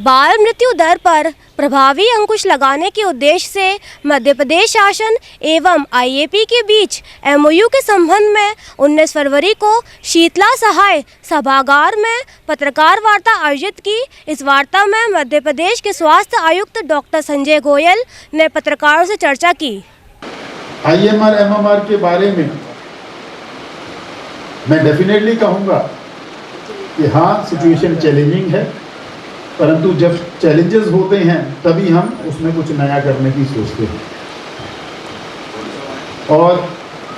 बाल मृत्यु दर पर प्रभावी अंकुश लगाने के उद्देश्य से मध्य प्रदेश शासन एवं आईएपी के बीच एमओयू के संबंध में 19 फरवरी को शीतला सहाय सभागार में पत्रकार वार्ता आयोजित की। इस वार्ता में मध्य प्रदेश के स्वास्थ्य आयुक्त डॉक्टर संजय गोयल ने पत्रकारों से चर्चा की। आईएमआर एमएमआर के बारे में मैं डेफिनेटली कहूँगा कि हाँ, सिचुएशन चैलेंजिंग है, परंतु जब चैलेंजेस होते हैं तभी हम उसमें कुछ नया करने की सोचते हैं। और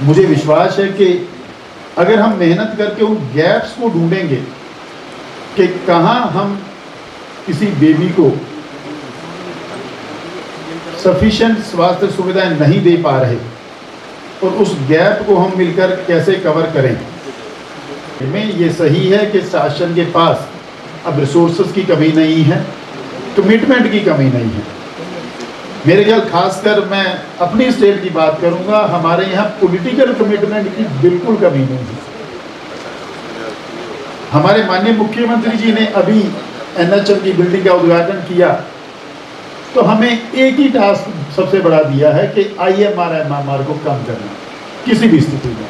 मुझे विश्वास है कि अगर हम मेहनत करके उन गैप्स को ढूंढेंगे कि कहाँ हम किसी बेबी को सफिशिएंट स्वास्थ्य सुविधाएं नहीं दे पा रहे और उस गैप को हम मिलकर कैसे कवर करें, में ये सही है कि शासन के पास अब रिसोर्सेज की कमी नहीं है, कमिटमेंट की कमी नहीं है। मेरे ख्याल खासकर मैं अपनी स्टेट की बात करूंगा, हमारे यहाँ पॉलिटिकल कमिटमेंट की बिल्कुल कमी नहीं है। हमारे माननीय मुख्यमंत्री जी ने अभी एनएचएम की बिल्डिंग का उद्घाटन किया तो हमें एक ही टास्क सबसे बड़ा दिया है कि आईएमआर एमएमआर को कम करना किसी भी स्थिति में।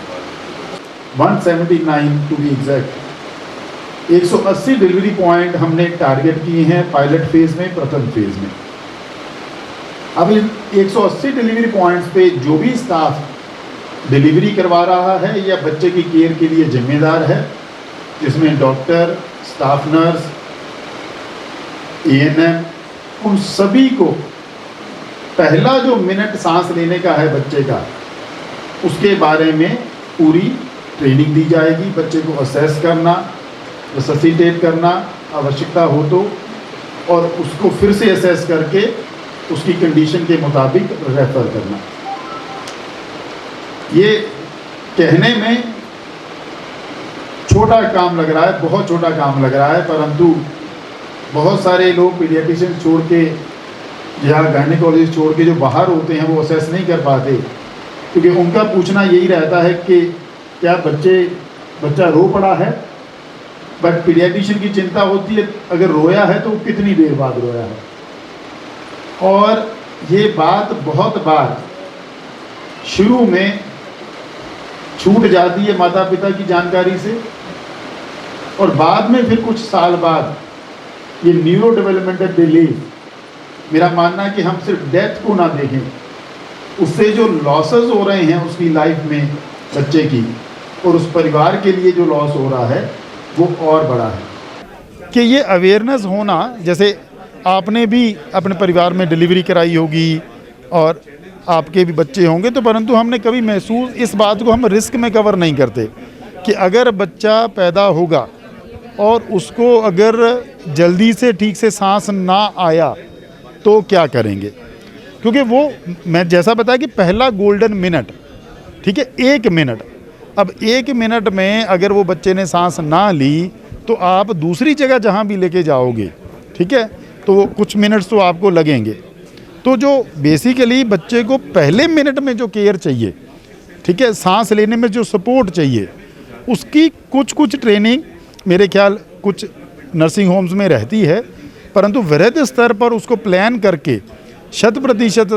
179 to be exact 180 delivery point हमने टारगेट किए हैं पायलट फेज में, प्रथम फेज में। अब इन 180 डिलीवरी पॉइंट्स पे जो भी स्टाफ डिलीवरी करवा रहा है या बच्चे की केयर के लिए जिम्मेदार है, जिसमें डॉक्टर, स्टाफ नर्स, एएनएम, उन सभी को पहला जो मिनट सांस लेने का है बच्चे का, उसके बारे में पूरी ट्रेनिंग दी जाएगी। बच्चे को असेस करना, रिससिटेट करना आवश्यकता हो तो, और उसको फिर से असेस करके उसकी कंडीशन के मुताबिक रेफर करना। ये कहने में छोटा काम लग रहा है, बहुत छोटा काम लग रहा है, परंतु बहुत सारे लोग पीडियाट्रिशियन छोड़ के या गायनेकोलॉजिस्ट छोड़ के जो बाहर होते हैं वो असेस नहीं कर पाते, क्योंकि उनका पूछना यही रहता है कि क्या बच्चा रो पड़ा है, बट पीडियाट्रिशियन की चिंता होती है अगर रोया है तो कितनी देर बाद रोया है। और ये बात बहुत बार शुरू में छूट जाती है माता पिता की जानकारी से, और बाद में फिर कुछ साल बाद ये न्यूरो डेवलपमेंटल डिले, मेरा मानना है कि हम सिर्फ डेथ को ना देखें, उससे जो लॉसेस हो रहे हैं उसकी लाइफ में बच्चे की और उस परिवार के लिए जो लॉस हो रहा है वो और बड़ा है। कि ये अवेयरनेस होना, जैसे आपने भी अपने परिवार में डिलीवरी कराई होगी और आपके भी बच्चे होंगे, तो परंतु हमने कभी महसूस इस बात को हम रिस्क में कवर नहीं करते कि अगर बच्चा पैदा होगा और उसको अगर जल्दी से ठीक से सांस ना आया तो क्या करेंगे, क्योंकि वो मैं जैसा बताया कि पहला गोल्डन मिनट, ठीक है, 1 मिनट। अब 1 मिनट में अगर वो बच्चे ने सांस ना ली तो आप दूसरी जगह जहाँ भी लेके जाओगे, ठीक है, तो कुछ मिनट्स तो आपको लगेंगे। तो जो बेसिकली बच्चे को पहले मिनट में जो केयर चाहिए, ठीक है, सांस लेने में जो सपोर्ट चाहिए, उसकी कुछ ट्रेनिंग मेरे ख्याल कुछ नर्सिंग होम्स में रहती है, परंतु वृहद स्तर पर उसको प्लान करके 100%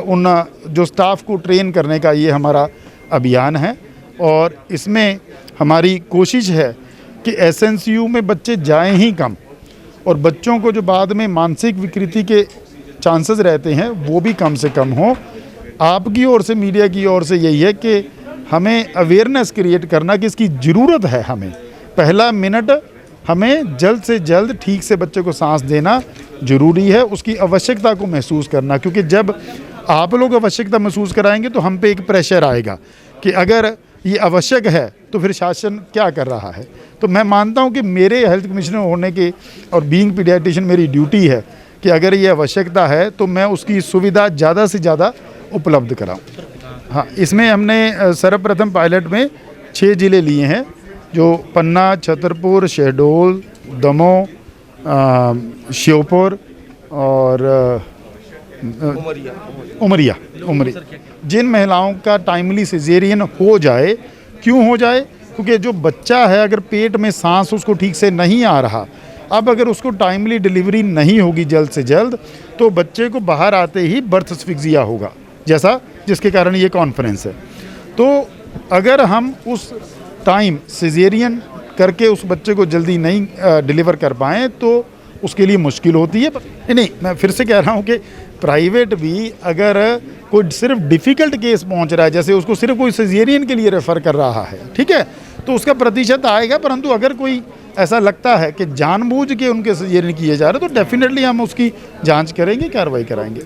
उन जो स्टाफ को ट्रेन करने का ये हमारा अभियान है। और इसमें हमारी कोशिश है कि एसएनसीयू में बच्चे जाएं ही कम, और बच्चों को जो बाद में मानसिक विकृति के चांसेस रहते हैं वो भी कम से कम हो। आपकी ओर से, मीडिया की ओर से यही है कि हमें अवेयरनेस क्रिएट करना कि इसकी ज़रूरत है। हमें पहला मिनट हमें जल्द से जल्द ठीक से बच्चे को सांस देना ज़रूरी है, उसकी आवश्यकता को महसूस करना, क्योंकि जब आप लोग आवश्यकता महसूस कराएंगे तो हम पे एक प्रेशर आएगा कि अगर ये आवश्यक है तो फिर शासन क्या कर रहा है। तो मैं मानता हूँ कि मेरे हेल्थ कमिश्नर होने के और बीइंग पीडियाट्रिशियन मेरी ड्यूटी है कि अगर ये आवश्यकता है तो मैं उसकी सुविधा ज़्यादा से ज़्यादा उपलब्ध कराऊँ। हाँ, इसमें हमने सर्वप्रथम पायलट में 6 ज़िले लिए हैं, जो पन्ना, छतरपुर, शहडोल, दमोह, श्योपुर और उमरिया। जिन महिलाओं का टाइमली सिजेरियन हो जाए, क्यों हो जाए, क्योंकि जो बच्चा है अगर पेट में सांस उसको ठीक से नहीं आ रहा अब अगर उसको टाइमली डिलीवरी नहीं होगी जल्द से जल्द तो बच्चे को बाहर आते ही बर्थ एस्फिक्सिया होगा, जैसा जिसके कारण ये कॉन्फ्रेंस है। तो अगर हम उस टाइम सिजेरियन करके उस बच्चे को जल्दी नहीं डिलीवर कर पाएँ तो उसके लिए मुश्किल होती है। नहीं, मैं फिर से कह रहा हूँ कि प्राइवेट भी अगर कोई सिर्फ डिफ़िकल्ट केस पहुँच रहा है, जैसे उसको सिर्फ कोई सिजेरियन के लिए रेफ़र कर रहा है, ठीक है, तो उसका प्रतिशत आएगा। परंतु अगर कोई ऐसा लगता है कि जानबूझ के उनके सिजेरियन किए जा रहे हैं तो डेफिनेटली हम उसकी जांच करेंगे, कार्रवाई कराएंगे।